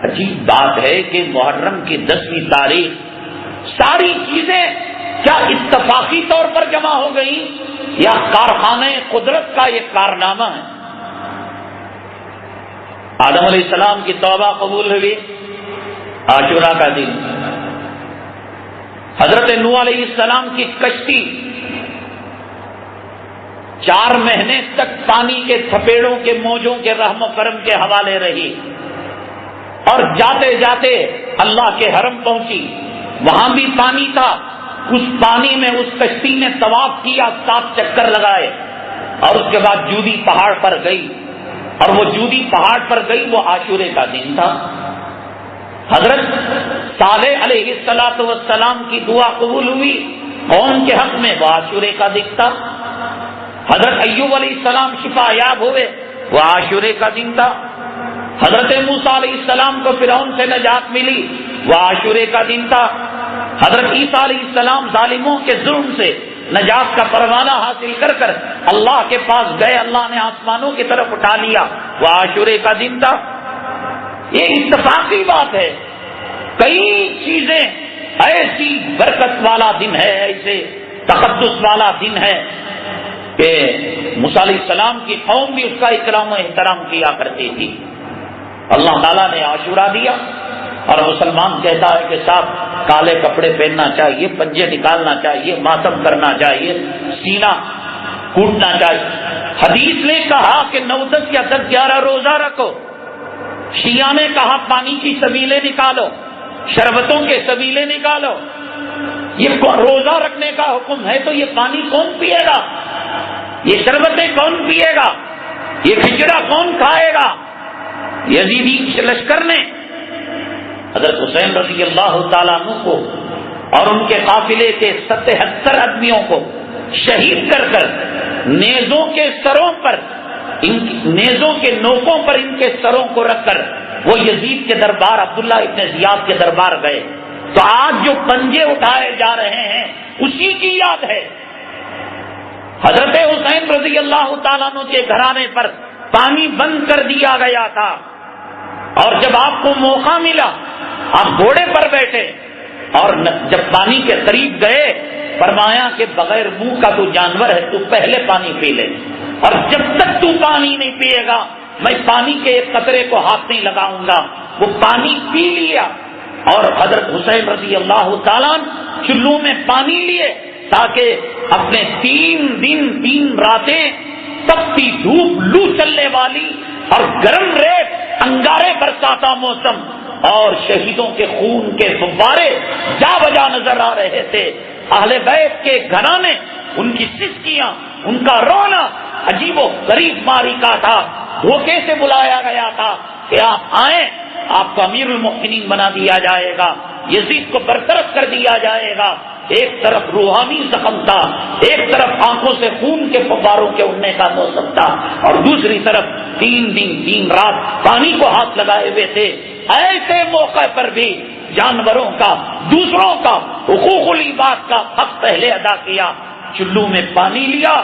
عجیب بات ہے کہ محرم کی 10ویں تاریخ ساری چیزیں کیا اتفاقی طور پر جمع ہو گئی یا کارخانے قدرت کا یہ کارنامہ ہے؟ آدم علیہ السلام کی توبہ قبول ہوئی عاشورہ کا دن، حضرت نوح علیہ السلام کی کشتی 4 مہینے تک پانی کے تھپیڑوں کے موجوں کے رحم و کرم کے حوالے رہی، اور جاتے جاتے اللہ کے حرم پہنچی، وہاں بھی پانی تھا، اس پانی میں اس کشتی نے طواف کیا، 7 چکر لگائے، اور اس کے بعد جودی پہاڑ پر گئی، اور وہ جودی پہاڑ پر گئی وہ عاشورے کا دن تھا۔ حضرت صالح علیہ السلام کی دعا قبول ہوئی قوم کے حق میں، وہ عاشورے کا دن تھا۔ حضرت ایوب علیہ السلام شفا یاب ہوئے، وہ عاشورے کا دن تھا۔ حضرت موسیٰ علیہ السلام کو فرعون سے نجات ملی، وہ عاشورے کا دن تھا۔ حضرت عیسیٰ علیہ السلام ظالموں کے ظلم سے نجات کا پروانہ حاصل کر کر اللہ کے پاس گئے، اللہ نے آسمانوں کی طرف اٹھا لیا، وہ عاشورے کا دن تھا۔ یہ اتفاقی بات ہے، کئی چیزیں ایسی برکت والا دن ہے، ایسے تقدس والا دن ہے کہ موسیٰ علیہ السلام کی قوم بھی اس کا اکرام و احترام کیا کرتی تھی۔ اللہ تعالیٰ نے عاشورہ دیا، اور مسلمان کہتا ہے کہ صاحب کالے کپڑے پہننا چاہیے، پنجے نکالنا چاہیے، ماتم کرنا چاہیے، سینہ کوٹنا چاہیے۔ حدیث نے کہا کہ 9، 10 یا 10، 11 روزہ رکھو، شیعہ نے کہا پانی کی سبیلیں نکالو، شربتوں کے سبیلیں نکالو۔ یہ روزہ رکھنے کا حکم ہے تو یہ پانی کون پیے گا؟ یہ شربتیں کون پیے گا؟ یہ کھچڑا کون کھائے گا؟ یزیدی لشکر نے حضرت حسین رضی اللہ تعالیٰ عنہ کو اور ان کے قافلے کے 77 آدمیوں کو شہید کر کر نیزوں کے سروں پر، نیزوں کے نوکوں پر ان کے سروں کو رکھ کر وہ یزید کے دربار عبداللہ ابن زیاد کے دربار گئے۔ تو آج جو پنجے اٹھائے جا رہے ہیں اسی کی یاد ہے۔ حضرت حسین رضی اللہ تعالیٰ عنہ کے گھرانے پر پانی بند کر دیا گیا تھا، اور جب آپ کو موقع ملا آپ گھوڑے پر بیٹھے، اور جب پانی کے قریب گئے فرمایا کہ بغیر منہ کا تو جانور ہے، تو پہلے پانی پی لے، اور جب تک تو پانی نہیں پیے گا میں پانی کے ایک قطرے کو ہاتھ نہیں لگاؤں گا۔ وہ پانی پی لیا، اور حضرت حسین رضی اللہ تعالیٰ چلو میں پانی لیے تاکہ اپنے 3 دن 3 راتیں تپتی دھوپ، لو چلنے والی اور گرم ریت، انگارے برساتا موسم، اور شہیدوں کے خون کے فوارے جا بجا نظر آ رہے تھے۔ اہل بیت کے گھرانے، ان کی سسکیاں، ان کا رونا عجیب و غریب ماری کا تھا۔ دھوکے سے بلایا گیا تھا کہ آپ آئیں، آپ کو امیر المؤمنین بنا دیا جائے گا، یزید کو برطرف کر دیا جائے گا۔ ایک طرف روحانی زخم تھا، ایک طرف آنکھوں سے خون کے فواروں کے اڑنے کا موسم تھا، اور دوسری طرف 3 دن 3 رات پانی کو ہاتھ لگائے ہوئے تھے۔ ایسے موقع پر بھی جانوروں کا، دوسروں کا حقوق العباد کا حق پہلے ادا کیا۔ چلو میں پانی لیا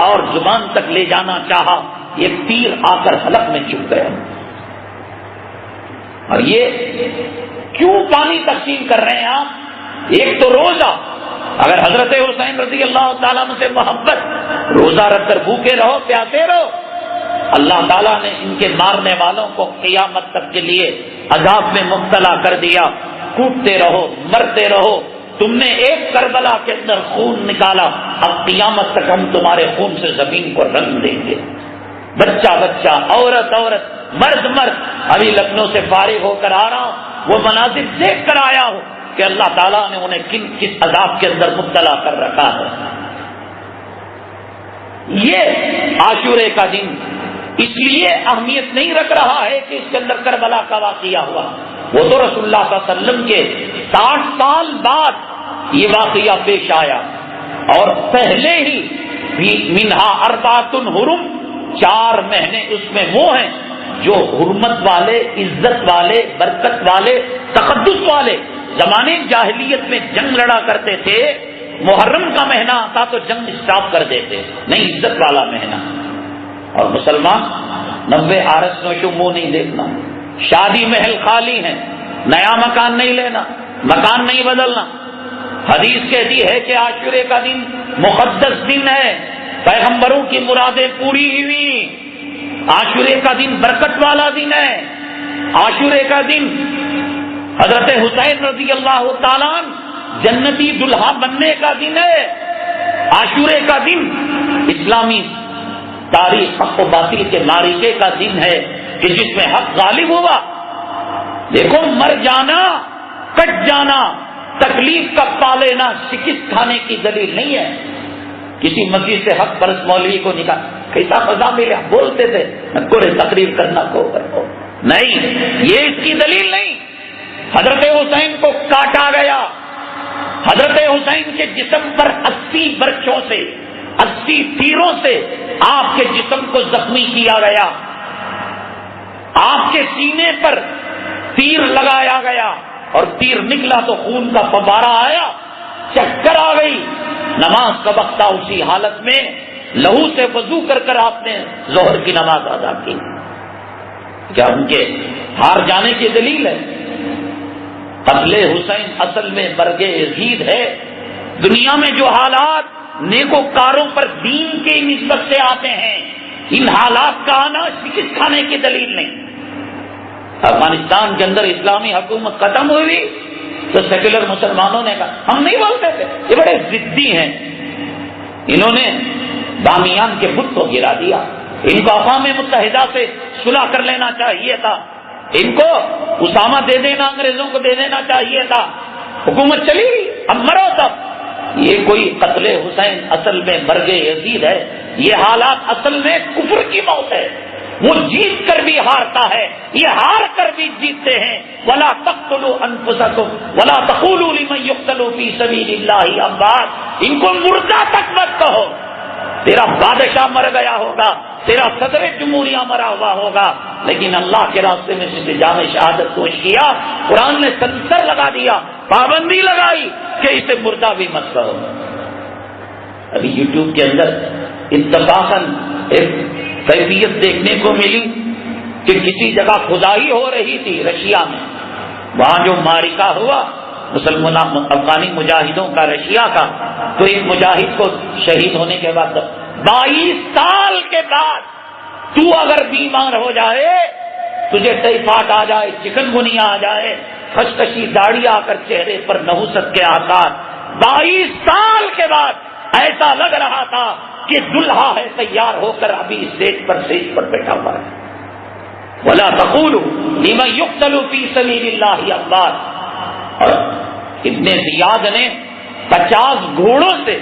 اور زبان تک لے جانا چاہا، یہ تیر آ کر حلق میں چپ گیا۔ اور یہ کیوں پانی تقسیم کر رہے ہیں آپ؟ ایک تو روزہ، اگر حضرت حسین رضی اللہ تعالیٰ عنہ سے محبت، روزہ رکھ کر بھوکے رہو، پیاسے رہو۔ اللہ تعالیٰ نے ان کے مارنے والوں کو قیامت تک کے لیے عذاب میں مبتلا کر دیا۔ کوٹتے رہو، مرتے رہو، تم نے ایک کربلا کے اندر خون نکالا، اب قیامت تک ہم تمہارے خون سے زمین کو رنگ دیں گے۔ بچہ بچہ، عورت عورت، مرد مرد۔ ابھی لکھنؤ سے فارغ ہو کر آ رہا ہوں، وہ مناظر دیکھ کر آیا ہوں کہ اللہ تعالیٰ نے انہیں کس عذاب کے اندر مبتلا کر رکھا ہے۔ یہ عاشورے کا دن اس لیے اہمیت نہیں رکھ رہا ہے کہ اس کے اندر کربلا کا واقعہ ہوا، وہ تو رسول اللہ صلی اللہ علیہ وسلم کے 60 سال بعد یہ واقعہ پیش آیا، اور پہلے ہی منہا اربعۃ حرم، 4 مہینے اس میں وہ ہیں جو حرمت والے، عزت والے، برکت والے، تقدس والے۔ زمانے جاہلیت میں جنگ لڑا کرتے تھے، محرم کا مہینہ آتا تو جنگ اسٹاپ کر دیتے، نہیں عزت والا مہینہ۔ اور مسلمان 90 آرس نوشو منہ نہیں دیکھنا، شادی محل خالی ہیں، نیا مکان نہیں لینا، مکان نہیں بدلنا۔ حدیث کہتی ہے کہ عاشورے کا دن مقدس دن ہے، پیغمبروں کی مرادیں پوری ہوئی۔ عاشورے کا دن برکت والا دن ہے۔ عاشورے کا دن حضرت حسین رضی اللہ تعالیٰ جنتی دلہا بننے کا دن ہے۔ عاشورے کا دن اسلامی تاریخ حق و باطل کے معرکے کا دن ہے کہ جس میں حق غالب ہوا۔ دیکھو، مر جانا، کٹ جانا، تکلیف کا پا لینا شکست کھانے کی دلیل نہیں ہے۔ کسی مسجد سے حق پرست مولوی کو نکال، کیسا فضا ملے، بولتے تھے کوئی تقریر کرنا کو نہیں، یہ اس کی دلیل نہیں۔ حضرت حسین کو کاٹا گیا، حضرت حسین کے جسم پر 80 برچوں سے، 80 تیروں سے آپ کے جسم کو زخمی کیا گیا، آپ کے سینے پر تیر لگایا گیا اور تیر نکلا تو خون کا فوارہ آیا، چکر آ گئی، نماز کا وقت تھا، اسی حالت میں لہو سے وضو کر کر آپ نے ظہر کی نماز ادا کی۔ کیا ان کے ہار جانے کی دلیل ہے؟ قتل حسین اصل میں برگ یزید ہے۔ دنیا میں جو حالات نیکوکاروں پر دین کے نسبت سے آتے ہیں، ان حالات کا آنا شکست کھانے کی دلیل نہیں۔ افغانستان کے اندر اسلامی حکومت ختم ہوئی تو سیکولر مسلمانوں نے کہا ہم نہیں بولتے تھے، یہ بڑے ضدی ہیں، انہوں نے بامیان کے بت کو گرا دیا، ان کو اقوام متحدہ سے صلح کر لینا چاہیے تھا، ان کو اسامہ دے دینا، انگریزوں کو دے دینا چاہیے تھا، حکومت چلی گئی، اب مرو تب۔ یہ کوئی قتل حسین اصل میں مرگ یزید ہے، یہ حالات اصل میں کفر کی موت ہے۔ وہ جیت کر بھی ہارتا ہے، یہ ہار کر بھی جیتتے ہیں۔ ولا تقتلوا انفسکم ولا تقولوا لمن یقتل فی سبیل اللہ اموات، ان کو مردہ تک مت کہو۔ تیرا بادشاہ مر گیا ہوگا، تیرا صدر جمہوریہ مرا ہوا ہوگا، لیکن اللہ کے راستے میں جس نے جام شہادت پیش کیا، قرآن نے سنسر لگا دیا، پابندی لگائی کہ اسے مردہ بھی مت کہو۔ ابھی یوٹیوب کے اندر اتفاقاً ایک کیفیت دیکھنے کو ملی کہ کسی جگہ کھدائی ہو رہی تھی رشیا میں، وہاں جو معرکہ ہوا مسلمان افغانی مجاہدوں کا رشیا کا، تو ایک مجاہد کو شہید ہونے کے بعد 22 سال کے بعد تو اگر بیمار ہو جائے، تجھے ٹائیفائڈ آ جائے، چکن گنیا آ جائے، خشخشی داڑھی آ کر چہرے پر نحوست کے آثار، 22 سال کے بعد ایسا لگ رہا تھا کہ دلہا ہے تیار ہو کر ابھی اسٹیج پر بیٹھا ہوا ہے۔ ولا تقولوا لمن يقتل في سبيل الله اموات۔ اور ابن زیاد نے 50 گھوڑوں سے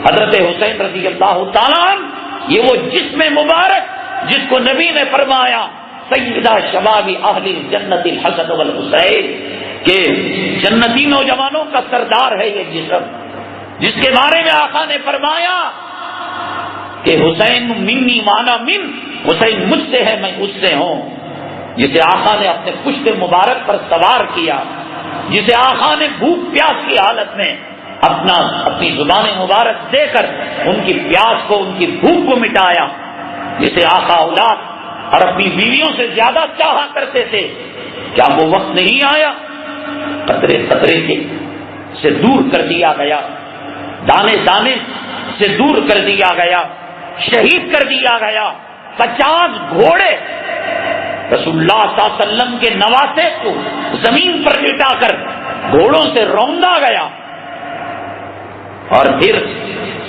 حضرت حسین رضی اللہ تعالیٰ عنہ، یہ وہ جسم مبارک جس کو نبی نے فرمایا سیدہ شباب اہل جنت الحسن والحسین، کہ جنتی نوجوانوں کا سردار ہے یہ جسم، جس کے بارے میں آقا نے فرمایا کہ حسین منی مانا من، حسین مجھ سے ہے میں اس سے ہوں، جسے آقا نے اپنے پشت مبارک پر سوار کیا، جسے آقا نے بھوک پیاس کی حالت میں اپنی زبان مبارک دے کر ان کی پیاس کو، ان کی بھوک کو مٹایا، جسے آقا اولاد اور اپنی بیویوں سے زیادہ چاہا کرتے تھے۔ کیا وہ وقت نہیں آیا؟ قطرے قطرے سے دور کر دیا گیا، دانے دانے سے دور کر دیا گیا، شہید کر دیا گیا۔ 50 گھوڑے رسول اللہ صلی اللہ علیہ وسلم کے نواسے کو زمین پر لٹا کر گھوڑوں سے روندا گیا، اور پھر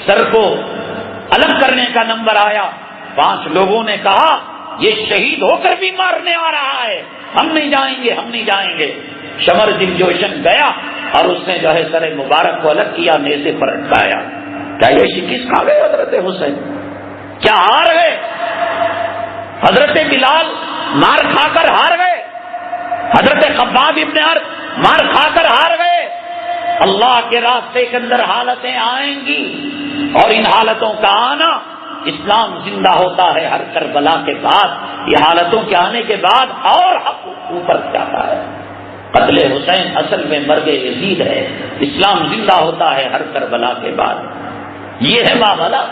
سر کو الگ کرنے کا نمبر آیا، 5 لوگوں نے کہا یہ شہید ہو کر بھی مارنے آ رہا ہے، ہم نہیں جائیں گے، ہم نہیں جائیں گے۔ شمر دل جوشن گیا اور اس نے جو ہے سر مبارک کو الگ کیا، نیزے پر اٹکایا۔ کیا یہ شکست کھا گئے حضرت حسین؟ کیا ہار گئے؟ حضرت بلال مار کھا کر ہار گئے، حضرت خباب ابن ارد مار کھا کر ہار گئے۔ اللہ کے راستے کے اندر حالتیں آئیں گی، اور ان حالتوں کا آنا اسلام زندہ ہوتا ہے ہر کربلا کے بعد۔ یہ حالتوں کے آنے کے بعد اور حق اوپر جاتا ہے۔ قتل حسین اصل میں مرگ یزید ہے، اسلام زندہ ہوتا ہے ہر کربلا کے بعد۔ یہ ہے معاملہ،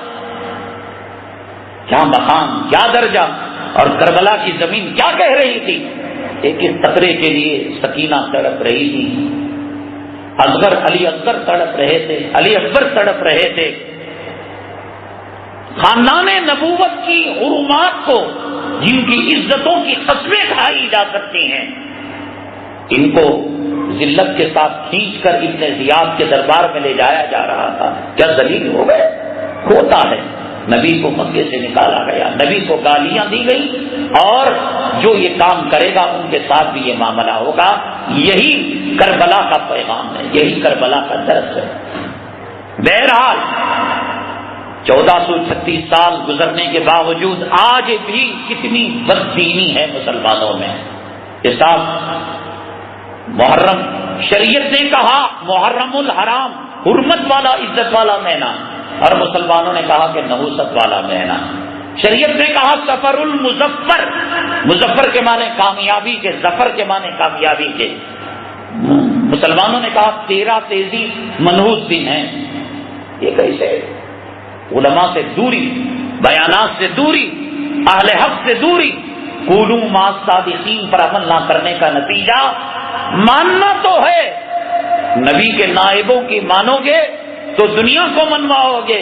کیا مقام، کیا درجہ، اور کربلا کی زمین کیا کہہ رہی تھی؟ ایک ایک قطرے کے لیے سکینہ تڑپ رہی تھی، علی اصغر تڑپ رہے تھے، علی اکبر تڑپ رہے تھے۔ خاندان نبوت کی حرمات کو، جن کی عزتوں کی قسمیں کھائی جا سکتی ہیں، ان کو ذلت کے ساتھ کھینچ کر ابن زیاد کے دربار میں لے جایا جا رہا تھا۔ کیا ذلیل ہو گئے؟ ہوتا ہے۔ نبی کو مکے سے نکالا گیا، نبی کو گالیاں دی گئی، اور جو یہ کام کرے گا ان کے ساتھ بھی یہ معاملہ ہوگا۔ یہی کربلا کا پیغام ہے، یہی کربلا کا درس ہے۔ بہرحال 1436 سال گزرنے کے باوجود آج بھی کتنی بددینی ہے مسلمانوں میں۔ اس محرم شریعت نے کہا محرم الحرام، حرمت والا عزت والا مہینہ، اور مسلمانوں نے کہا کہ نحوست والا مہینہ۔ شریعت نے کہا سفر المظفر، مظفر کے معنی کامیابی کے، ظفر کے معنی کامیابی کے۔ مسلمانوں نے کہا 13 تیزی منحوس دن ہے۔ یہ کیسے؟ علماء سے دوری، بیانات سے دوری، اہل حق سے دوری، قولوا مع الصادقین پر عمل نہ کرنے کا نتیجہ ماننا تو ہے، نبی کے نائبوں کی مانو گے تو دنیا کو منواؤ گے،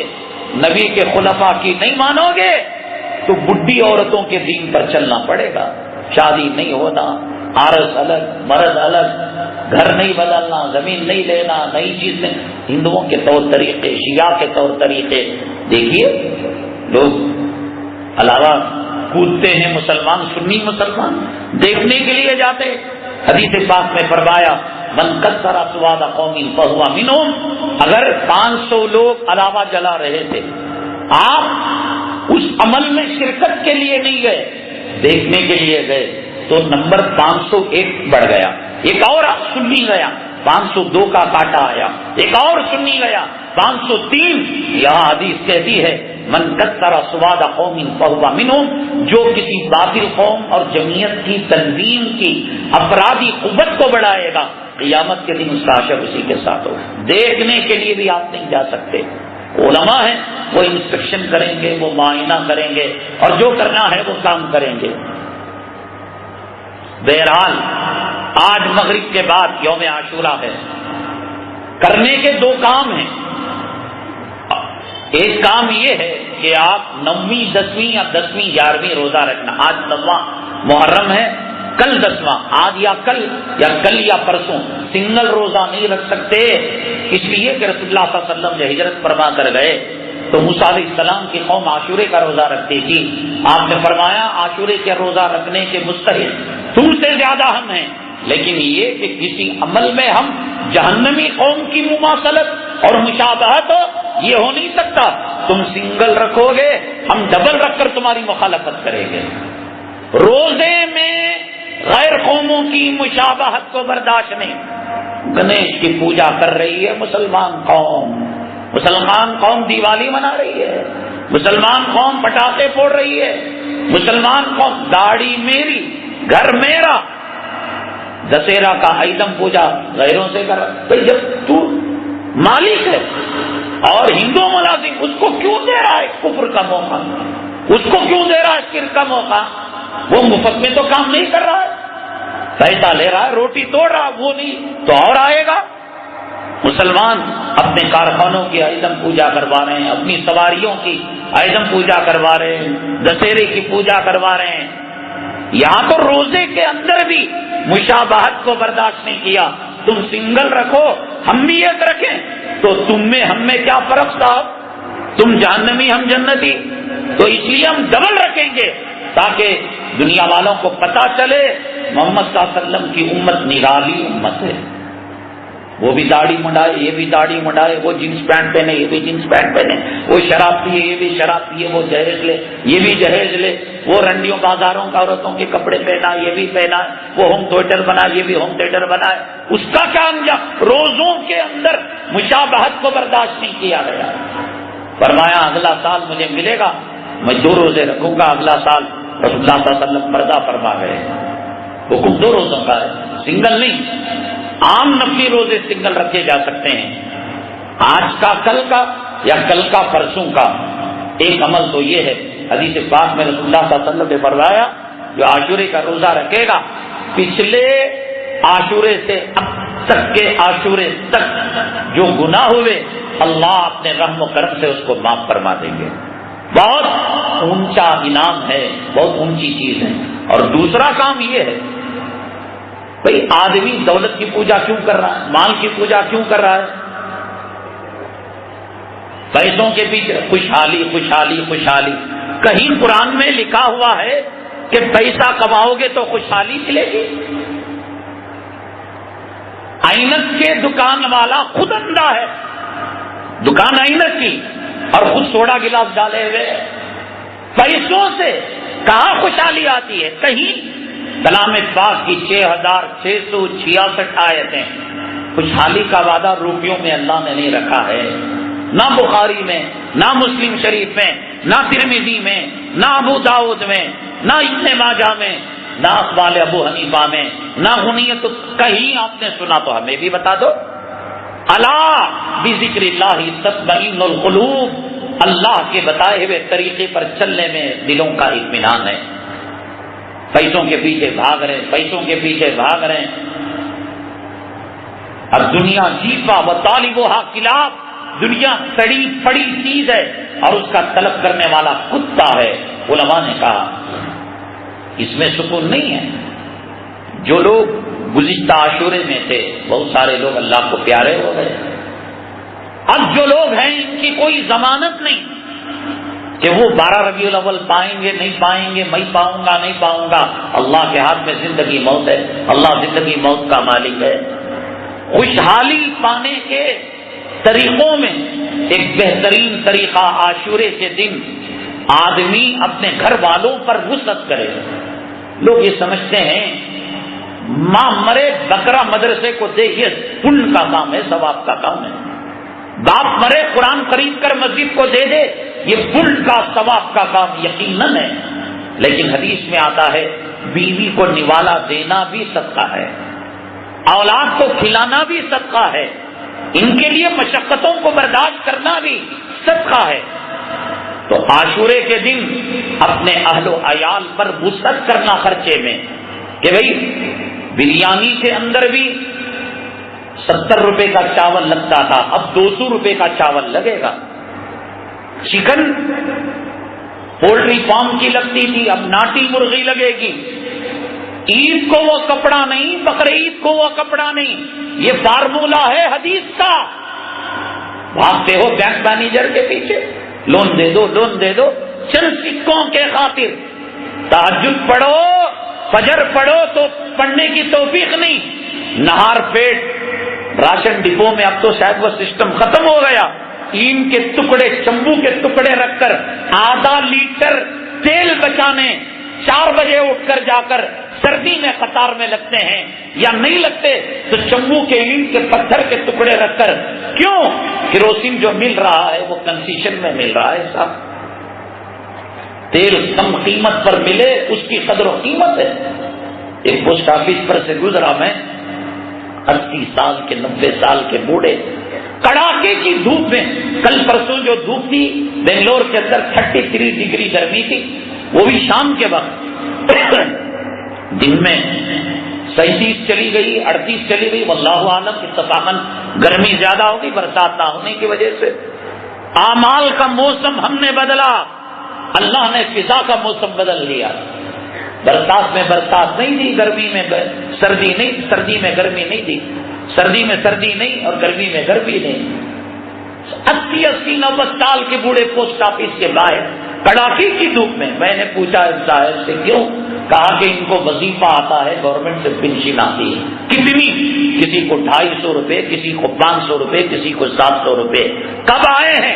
نبی کے خلفاء کی نہیں مانو گے تو بڈھی عورتوں کے دین پر چلنا پڑے گا۔ شادی نہیں ہونا، عرس الگ مرد الگ، گھر نہیں بدلنا، زمین نہیں لینا، نئی چیز نہیں۔ ہندوؤں کے طور طریقے، شیعہ کے طور طریقے دیکھیے، لوگ علاوہ کودتے ہیں، مسلمان سنی مسلمان دیکھنے کے لیے جاتے۔ حدیث پاک میں فرمایا من کثر اسواد قوم فهو منهم، اگر 500 لوگ علاوہ جلا رہے تھے، آپ اس عمل میں شرکت کے لیے نہیں گئے، دیکھنے کے لیے گئے، تو نمبر 501 بڑھ گیا، ایک اور سنی گیا، 502 کا کاٹا آیا، ایک اور سنی گیا، 503۔ یہاں حدیث کہتی ہے من کثر اسواد قوم فهو منهم، جو کسی باطل قوم اور جمعیت کی تنظیم کی افرادی قوت کو بڑھائے گا، قیامت کے دن اس کا حشر اسی کے ساتھ ہوگا۔ دیکھنے کے لیے بھی آپ نہیں جا سکتے، علماء ہیں وہ انسپیکشن کریں گے، وہ معائنہ کریں گے، اور جو کرنا ہے وہ کام کریں گے۔ بہرحال آج مغرب کے بعد یوم عاشورہ ہے، کرنے کے 2 کام ہیں۔ ایک کام یہ ہے کہ آپ 9ویں 10ویں یا 10ویں 11ویں روزہ رکھنا۔ آج 9واں محرم ہے، کل 10واں، آج یا کل یا پرسوں سنگل روزہ نہیں رکھ سکتے، اس لیے کہ رسول اللہ صلی اللہ علیہ وسلم جو ہجرت فرما کر گئے تو موسیٰ علیہ السلام کی قوم عاشورے کا روزہ رکھتی تھی۔ آپ نے فرمایا عاشورے کے روزہ رکھنے کے مستحق تم سے زیادہ ہم ہیں، لیکن یہ کہ کسی عمل میں ہم جہنمی قوم کی مماثلت اور مشابہت یہ ہو نہیں سکتا۔ تم سنگل رکھو گے، ہم ڈبل رکھ کر تمہاری مخالفت کریں گے۔ روزے میں غیر قوموں کی مشابہت کو برداشت نہیں۔ گنیش کی پوجا کر رہی ہے مسلمان قوم دیوالی منا رہی ہے، مسلمان قوم پٹاخے پھوڑ رہی ہے، مسلمان قوم داڑھی میری گھر میرا، دسہرہ کا ایدم پوجا غیروں سے کر رہا۔ جب تو مالک ہے اور ہندو ملازم، اس کو کیوں دے رہا ہے کفر کا موقع، اس کو کیوں دے رہا ہے شرک کا موقع؟ وہ مفت میں تو کام نہیں کر رہا ہے، پیسہ لے رہا ہے، روٹی توڑ رہا ہے، وہ نہیں تو اور آئے گا۔ مسلمان اپنے کارخانوں کی ایدم پوجا کروا رہے ہیں، اپنی سواریوں کی ایدم پوجا کروا رہے ہیں، دسہرے کی پوجا کروا رہے ہیں۔ یہاں تو روزے کے اندر بھی مشابہت کو برداشت نہیں کیا۔ تم سنگل رکھو، ہم بھی ایک رکھیں، تو تم میں ہم میں کیا فرق صاحب؟ تم جہنمی ہم جنتی، تو اس لیے ہم ڈبل رکھیں گے تاکہ دنیا والوں کو پتا چلے محمد صلی اللہ علیہ وسلم کی امت نرالی امت ہے۔ وہ بھی داڑھی منڈائے، یہ بھی داڑھی منڈائے، وہ جینس پینٹ پہنے، یہ بھی جینس پینٹ پہنے، وہ شراب پیے، یہ بھی شراب پیے، وہ جہیز لے، یہ بھی جہیز لے، وہ رنڈیوں بازاروں کا عورتوں کے کپڑے پہنا، یہ بھی پہنا، وہ ہوم تھیٹر بنا، یہ بھی ہوم تھیٹر بنائے۔ اس کا کیا انجام؟ روزوں کے اندر مشابہت کو برداشت نہیں کیا گیا۔ فرمایا اگلا سال مجھے ملے گا، میں 2 روزے رکھوں گا۔ اگلا سال رسول اللہ صلی اللہ علیہ وسلم پردہ فرما گئے۔ حکم 2 روزوں کا ہے، سنگل نہیں۔ عام نفلی روزے سنگل رکھے جا سکتے ہیں، آج کا کل کا یا کل کا پرسوں کا۔ ایک عمل تو یہ ہے، حدیث پاک میں رسول اللہ صلی اللہ علیہ وسلم نے فرمایا جو عاشورے کا روزہ رکھے گا پچھلے عاشورے سے اب تک کے عاشورے تک جو گناہ ہوئے اللہ اپنے رحم و کرم سے اس کو معاف فرما دیں گے. بہت اونچا انعام ہے, بہت اونچی چیز ہے. اور دوسرا کام یہ ہے بھئی آدمی دولت کی پوجا کیوں کر رہا ہے, مال کی پوجا کیوں کر رہا ہے؟ پیسوں کے پیچھے خوشحالی خوشحالی خوشحالی. کہیں قرآن میں لکھا ہوا ہے کہ پیسہ کماؤ گے تو خوشحالی ملے گی؟ اینک کے دکان والا خود اندھا ہے, دکان اینک کی, اور خود سوڈا گلاس ڈالے ہوئے. پیسوں سے کہاں خوشحالی آتی ہے؟ کہیں کلام پاک کی 6666 آیتیں. خوشحالی کا وعدہ روپیوں میں اللہ نے نہیں رکھا ہے. نہ بخاری میں, نہ مسلم شریف میں, نہ ترمذی میں, نہ ابو داؤد میں, نہ ابن ماجہ میں, نہ اقوال ابو حنیفہ میں, نہ غنیت. کہیں آپ نے سنا تو ہمیں بھی بتا دو. الا بذکر اللہ تطمئن القلوب. اللہ کے بتائے ہوئے طریقے پر چلنے میں دلوں کا اطمینان ہے. پیسوں کے پیچھے بھاگ رہے, پیسوں کے پیچھے بھاگ رہے. اب دنیا جیفا و طالبوہا کلاب, دنیا سڑی پڑی چیز ہے اور اس کا طلب کرنے والا کتا ہے. علماء نے کہا اس میں سکون نہیں ہے. جو لوگ گزشتہ عاشورے میں تھے بہت سارے لوگ اللہ کو پیارے ہو گئے. اب جو لوگ ہیں ان کی کوئی ضمانت نہیں کہ وہ 12 ربیع الاول پائیں گے نہیں پائیں گے, میں پاؤں گا نہیں پاؤں گا. اللہ کے ہاتھ میں زندگی موت ہے, اللہ زندگی موت کا مالک ہے. خوشحالی پانے کے طریقوں میں ایک بہترین طریقہ عاشورے کے دن آدمی اپنے گھر والوں پر وسعت کرے. لوگ یہ سمجھتے ہیں ماں مرے بکرا مدرسے کو دے, یہ پن کا کام ہے, ثواب کا کام ہے. باپ مرے قرآن خرید کر مسجد کو دے دے, یہ پن کا ثواب کا کام یقیناً ہے. لیکن حدیث میں آتا ہے بیوی کو نوالا دینا بھی صدقہ ہے, اولاد کو کھلانا بھی صدقہ ہے, ان کے لیے مشقتوں کو برداشت کرنا بھی صدقہ ہے. تو عاشورے کے دن اپنے اہل و عیال پر وسعت کرنا خرچے میں کہ بھئی بریانی کے اندر بھی 70 روپے کا چاول لگتا تھا, اب 200 روپے کا چاول لگے گا. چکن پولٹری فارم کی لگتی تھی, اب ناٹی مرغی لگے گی. عید کو وہ کپڑا نہیں, بقرعید کو وہ کپڑا نہیں. یہ فارمولہ ہے حدیث کا. بھاگتے ہو بینک مینیجر کے پیچھے, لون دے دو لون دے دو, چند سکوں کے خاطر. تہجد پڑھو, فجر پڑھو تو پڑھنے کی توفیق نہیں. نہار پیٹ راشن ڈپو میں اب تو شاید وہ سسٹم ختم ہو گیا. این کے ٹکڑے, چمبو کے ٹکڑے رکھ کر آدھا لیٹر تیل بچانے 4 بجے اٹھ کر جا کر سردی میں قطار میں لگتے ہیں, یا نہیں لگتے تو چمبو کے اینٹ کے پتھر کے ٹکڑے رکھ کر. کیوں؟ کیروسین جو مل رہا ہے وہ کنسیشن میں مل رہا ہے. صاحب تیل کم قیمت پر ملے اس کی قدر و قیمت ہے. ایک پوسٹ آفس پر سے گزرا میں, 80 سال کے 90 سال کے بوڑھے, کڑاکے کی دھوپ میں. کل پرسوں جو دھوپ تھی بنگلور کے اندر 33 ڈگری گرمی تھی, وہ بھی شام کے وقت. دن میں 37 چلی گئی, 38 چلی گئی, واللہ عالم. اتفاقاً گرمی زیادہ ہوگی برسات نہ ہونے کی وجہ سے. اعمال کا موسم ہم نے بدلا, اللہ نے فضا کا موسم بدل دیا. برسات میں برسات نہیں دی, گرمی میں سردی نہیں, سردی میں گرمی نہیں دی, سردی میں سردی نہیں اور گرمی میں گرمی نہیں. 80-90 سال کے بوڑھے پوسٹ آفس کے باہر کڑاکی کی دھوپ میں. میں نے پوچھا صاحب سے کیوں؟ کہا کہ ان کو وظیفہ آتا ہے, گورنمنٹ سے پنشن آتی ہے. کتنی؟ کسی کو 250 روپے, کسی کو 500 روپے, کسی کو 700 روپے. کب آئے ہیں؟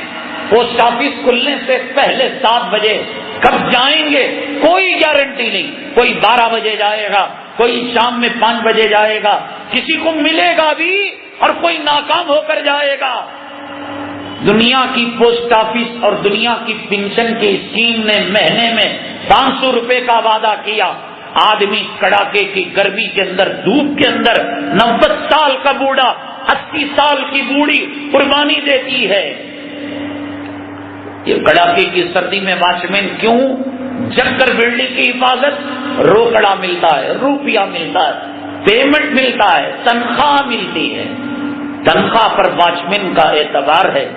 پوسٹ آفس کھلنے سے پہلے 7 بجے. کب جائیں گے کوئی گارنٹی نہیں. کوئی 12 بجے جائے گا, کوئی شام میں 5 بجے جائے گا, کسی کو ملے گا بھی اور کوئی ناکام ہو کر جائے گا. دنیا کی پوسٹ آفس اور دنیا کی پنشن کی اسکیم نے مہینے میں 500 روپے کا وعدہ کیا. آدمی کڑاکے کی گرمی کے اندر, دھوپ کے اندر 90 سال کا بوڑھا 80 سال کی بوڑھی قربانی دیتی ہے. یہ کڑاکے کی سردی میں واچ مین کیوں جکر بلڈنگ کی حفاظت روکڑا ملتا ہے، روپیہ ملتا ہے، پیمنٹ ملتا ہے، تنخواہ ملتی ہے، تنخواہ پر واچمین کا اعتبار ہے۔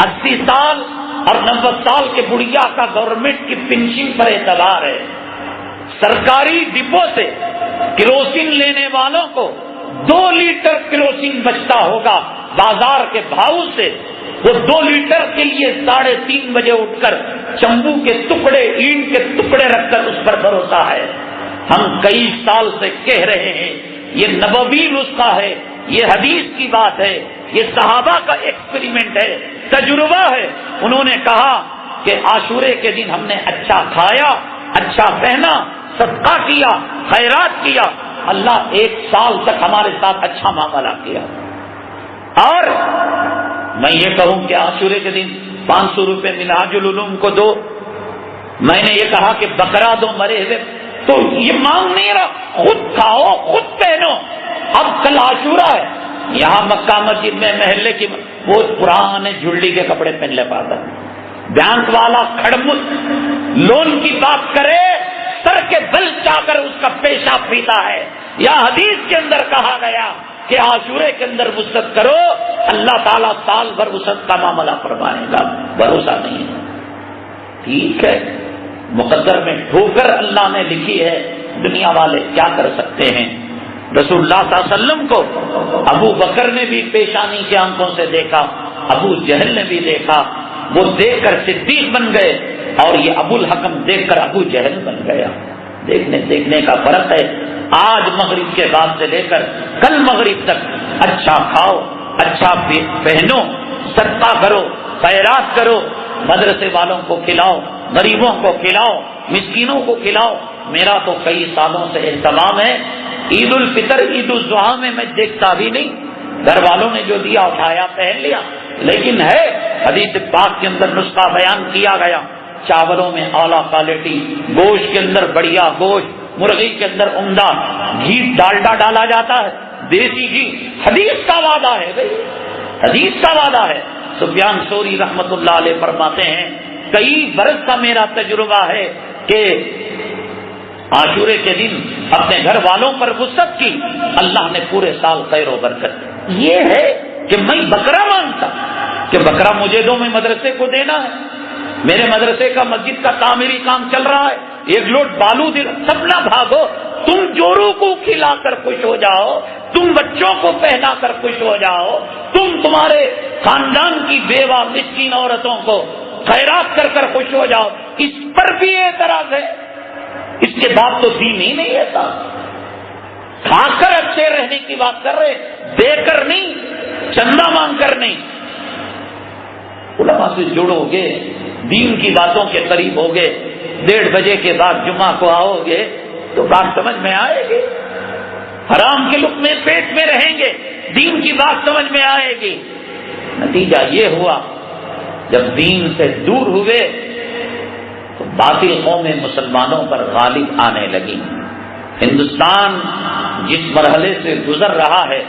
80 سال اور 90 سال کے بڑھیا کا گورنمنٹ کی پنشن پر اعتبار ہے۔ سرکاری ڈپو سے کیروسین لینے والوں کو 2 لیٹر کیروسین بچتا ہوگا بازار کے بھاؤ سے، وہ 2 لیٹر کے لیے 3:30 بجے اٹھ کر چمبو کے ٹکڑے، اینٹ کے ٹکڑے رکھ کر اس پر بھروسہ ہے۔ ہم کئی سال سے کہہ رہے ہیں یہ نبوی نسخہ ہے، یہ حدیث کی بات ہے، یہ صحابہ کا ایکسپیریمنٹ ہے، تجربہ ہے۔ انہوں نے کہا کہ عاشورے کے دن ہم نے اچھا کھایا، اچھا پہنا، صدقہ کیا، خیرات کیا، اللہ 1 سال تک ہمارے ساتھ اچھا معاملہ کیا۔ اور میں یہ کہوں کہ عاشورے کے دن 500 روپے منہاج العلوم کو دو، میں نے یہ کہا کہ بکرا دو مرے ہوئے، تو یہ مانگ نہیں رہا، خود کھاؤ خود پہنو۔ اب کل عاشورہ ہے، یہاں مکہ مسجد میں محلے کی وہ پرانے جھلڑی کے کپڑے پہن لے پاتا، بینک والا کھڑمت لون کی بات کرے سر کے بل چاہ کر اس کا پیشاب پیتا ہے۔ یا حدیث کے اندر کہا گیا کہ عاشورے کے اندر وسعت کرو، اللہ تعالیٰ سال بھر وسعت کا معاملہ فرمائے گا، بھروسہ نہیں ہے۔ ٹھیک ہے، مقدر میں ٹھوکر اللہ نے لکھی ہے، دنیا والے کیا کر سکتے ہیں۔ رسول اللہ صلی اللہ علیہ وسلم کو ابو بکر نے بھی پیشانی کی آنکھوں سے دیکھا، ابو جہل نے بھی دیکھا، وہ دیکھ کر صدیق بن گئے، اور یہ ابو الحکم دیکھ کر ابو جہل بن گیا۔ دیکھنے کا فرق ہے۔ آج مغرب کے بعد سے لے کر کل مغرب تک اچھا کھاؤ، اچھا پہنو، صدقہ کرو، خیرات کرو، مدرسے والوں کو کھلاؤ، غریبوں کو کھلاؤ، مسکینوں کو کھلاؤ۔ میرا تو کئی سالوں سے اہتمام ہے، عید الفطر عید الاضحیٰ میں دیکھتا بھی نہیں، گھر والوں نے جو دیا اٹھایا پہن لیا، لیکن ہے حدیث پاک کے اندر نسخہ بیان کیا گیا، چاولوں میں اعلیٰ کوالٹی، گوشت کے اندر بڑھیا گوشت، مرغی کے اندر عمدہ گھی، ڈالڈا ڈالا جاتا ہے، دیسی گھی، حدیث کا وعدہ ہے بھائی، حدیث کا وعدہ ہے۔ سفیان ثوری رحمت اللہ علیہ فرماتے ہیں کئی برس کا میرا تجربہ ہے کہ عاشورے کے دن اپنے گھر والوں پر وسعت کی، اللہ نے پورے سال خیر و برکت۔ یہ ہے کہ میں بکرا مانگتا کہ بکرا مجھے دو، میں مدرسے کو دینا ہے، میرے مدرسے کا مسجد کا تعمیری کام چل رہا ہے، 1 لوٹ بالو دل، سب نہ بھاگو، تم جورو کو کھلا کر خوش ہو جاؤ، تم بچوں کو پہنا کر خوش ہو جاؤ، تم تمہارے خاندان کی بیوہ مسکین عورتوں کو خیرات کر کر خوش ہو جاؤ۔ اس پر بھی اعتراض ہے، اس کے بعد تو دین ہی نہیں رہتا۔ کھا کر اچھے رہنے کی بات کر رہے، دے کر نہیں، چندہ مانگ کر نہیں۔ علماء سے جڑو گے، دین کی باتوں کے قریب ہوگے، 1:30 بجے کے بعد جمعہ کو آؤ گے تو بات سمجھ میں آئے گی، حرام کے لقمے پیٹ میں رہیں گے، دین کی بات سمجھ میں آئے گی۔ نتیجہ یہ ہوا جب دین سے دور ہوئے تو باطل قومیں مسلمانوں پر غالب آنے لگی۔ ہندوستان جس مرحلے سے گزر رہا ہے،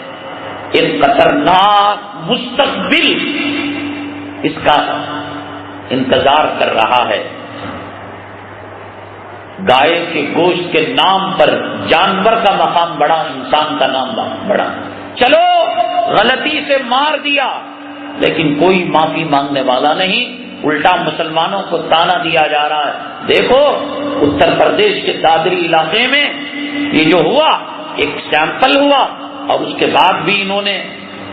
ایک خطرناک مستقبل اس کا انتظار کر رہا ہے۔ گائے کے گوشت کے نام پر جانور کا مقام بڑا، انسان کا نام بڑا۔ چلو غلطی سے مار دیا، لیکن کوئی معافی مانگنے والا نہیں، الٹا مسلمانوں کو تانا دیا جا رہا ہے۔ دیکھو اتر پردیش کے دادری علاقے میں یہ جو ہوا ایک سیمپل ہوا، اور اس کے بعد بھی انہوں نے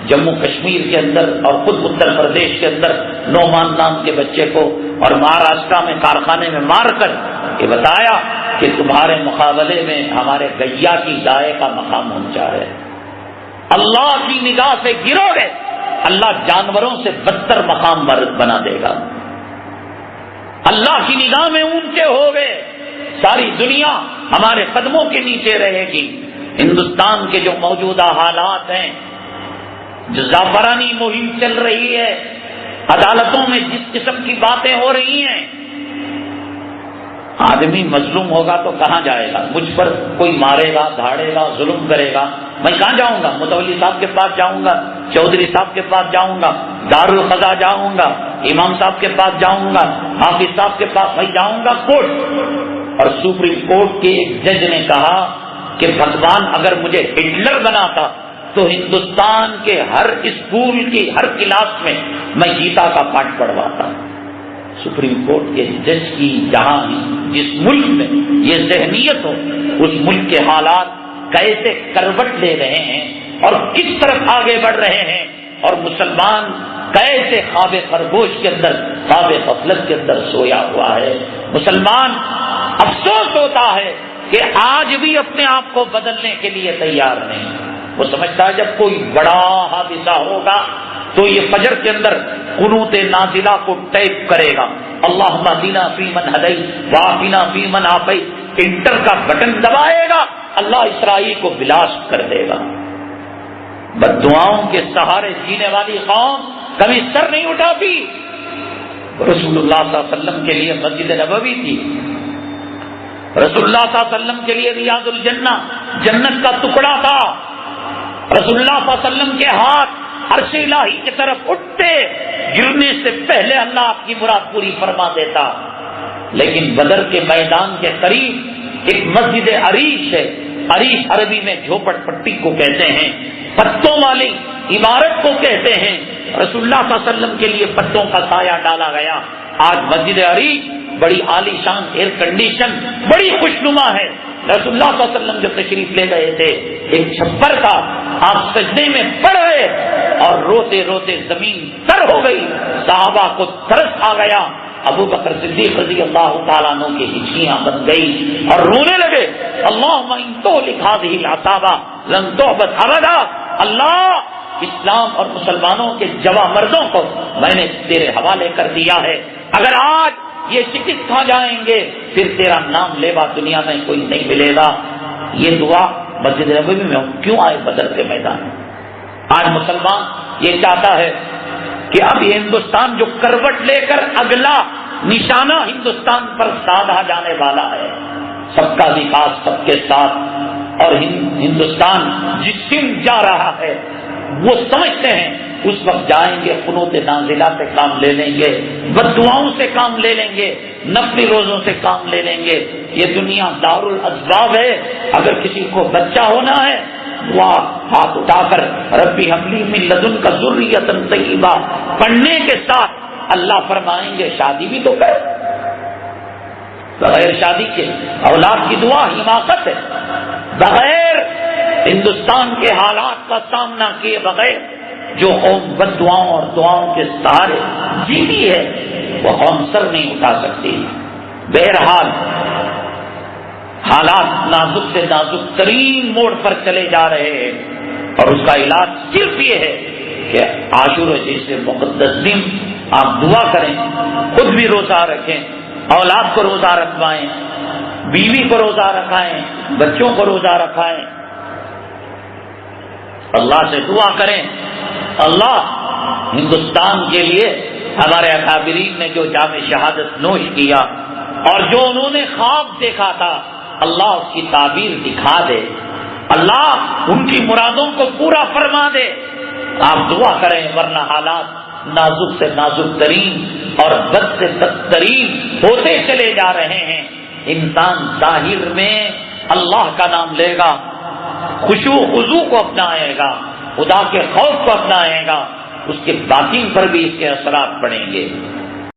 جموں کشمیر کے اندر اور خود اتر پردیش کے اندر نعمان نام کے بچے کو اور مہاراشٹر میں کارخانے میں مار کر یہ بتایا کہ تمہارے مقابلے میں ہمارے گیا کی گائے کا مقام اونچا ہے۔ اللہ کی نگاہ سے گرو گے، اللہ جانوروں سے بدتر مقام بنا دے گا۔ اللہ کی نگاہ میں اونچے ہو گئے، ساری دنیا ہمارے قدموں کے نیچے رہے گی۔ ہندوستان کے جو موجودہ حالات ہیں، جو زعفرانی مہم چل رہی ہے، عدالتوں میں جس قسم کی باتیں ہو رہی ہیں، آدمی مظلوم ہوگا تو کہاں جائے گا؟ مجھ پر کوئی مارے گا، دھاڑے گا، ظلم کرے گا، میں کہاں جاؤں گا؟ متولی صاحب کے پاس جاؤں گا، چودھری صاحب کے پاس جاؤں گا، دارالقضا جاؤں گا، امام صاحب کے پاس جاؤں گا، حافظ صاحب کے پاس میں جاؤں گا کورٹ، اور سپریم کورٹ کے ایک جج نے کہا کہ بھگوان اگر مجھے ہٹلر بناتا تو ہندوستان کے ہر اسکول کی ہر کلاس میں میں گیتا کا پاٹھ پڑھواتا۔ سپریم کورٹ کے جج کی جہاں جس ملک میں یہ ذہنیت ہو، اس ملک کے حالات کیسے کروٹ لے رہے ہیں اور کس طرف آگے بڑھ رہے ہیں، اور مسلمان کیسے خواب خرگوش کے اندر، خواب غفلت کے اندر سویا ہوا ہے۔ مسلمان افسوس ہوتا ہے کہ آج بھی اپنے آپ کو بدلنے کے لیے تیار نہیں۔ وہ سمجھتا ہے جب کوئی بڑا حادثہ ہوگا تو یہ فجر کے اندر قنوت نازلہ کو ٹائپ کرے گا، اللہم اہدنا فیمن ہدیت وعافنا فیمن عافیت، انٹر کا بٹن دبائے گا، اللہ اسرائیل کو بلاسٹ کر دے گا۔ بد دعاؤں کے سہارے جینے والی قوم کبھی سر نہیں اٹھاتی۔ رسول اللہ صلی اللہ علیہ وسلم کے لیے مسجد نبوی تھی، رسول اللہ صلی اللہ علیہ وسلم کے لیے ریاض الجنہ جنت کا ٹکڑا تھا، رسول اللہ صلی اللہ علیہ وسلم کے ہاتھ عرش الہی کی طرف اٹھتے، گرنے سے پہلے اللہ آپ کی مراد پوری فرما دیتا۔ لیکن بدر کے میدان کے قریب ایک مسجد عریش ہے، عریش عربی میں جھوپڑ پٹی کو کہتے ہیں، پتوں والی عمارت کو کہتے ہیں۔ رسول اللہ صلی اللہ علیہ وسلم کے لیے پتوں کا سایہ ڈالا گیا۔ آج مسجد عریش بڑی عالی شان ایئر کنڈیشن، بڑی خوشنما ہے۔ رسول اللہ صلی اللہ علیہ وسلم جو تشریف لے گئے تھے، ایک چھپر تھا، آپ سجدے میں پڑ گئے اور روتے روتے زمین تر ہو گئی، صحابہ کو ترس آ گیا، ابو بکر صدیق رضی اللہ تعالیٰ عنہ کی ہچکیاں بن گئی اور رونے لگے، اللہم ان تہلک ہذہ العصابہ لن تعبد ابدا، اللہ اسلام اور مسلمانوں کے جواں مردوں کو میں نے تیرے حوالے کر دیا ہے، اگر آج یہ شکست کھا جائیں گے پھر تیرا نام لیوا دنیا میں کوئی نہیں ملے گا۔ یہ دعا مسجد نبوی میں کیوں آئے بدر کے میدان میں؟ آج مسلمان یہ چاہتا ہے کہ اب یہ ہندوستان جو کروٹ لے کر اگلا نشانہ ہندوستان پر سادھا جانے والا ہے، سب کا وکاس سب کے ساتھ، اور ہندوستان جس سمت جا رہا ہے وہ سمجھتے ہیں اس وقت جائیں گے قنوت نازلہ سے کام لے لیں گے، بد دعاؤں سے کام لے لیں گے، نفلی روزوں سے کام لے لیں گے۔ یہ دنیا دار الاسباب ہے، اگر کسی کو بچہ ہونا ہے دعا ہاتھ اٹھا کر ربی حب لی من لدنک ذریۃ طیبہ پڑھنے کے ساتھ اللہ فرمائیں گے شادی بھی تو کر، بغیر شادی کے اولاد کی دعا حماقت ہے، بغیر ہندوستان کے حالات کا سامنا کیے بغیر جو قوم بد دعاؤں اور دعاؤں کے سہارے جیتی ہے وہ قوم سر نہیں اٹھا سکتی۔ بہرحال حالات نازک سے نازک ترین موڑ پر چلے جا رہے ہیں، اور اس کا علاج صرف یہ ہے کہ عاشورہ جیسے مقدس دن آپ دعا کریں، خود بھی روزہ رکھیں، اولاد کو روزہ رکھوائیں، بیوی کو روزہ رکھائیں، بچوں کو روزہ رکھائیں، اللہ سے دعا کریں اللہ ہندوستان کے لیے ہمارے اکابرین نے جو جام شہادت نوش کیا اور جو انہوں نے خواب دیکھا تھا اللہ اس کی تعبیر دکھا دے، اللہ ان کی مرادوں کو پورا فرما دے۔ آپ دعا کریں، ورنہ حالات نازک سے نازک ترین اور بد سے بدترین ہوتے چلے جا رہے ہیں۔ انسان ظاہر میں اللہ کا نام لے گا، خشوع خضوع کو اپنائے گا، خدا کے خوف کو اپنائے گا، اس کے باطن پر بھی اس کے اثرات پڑیں گے۔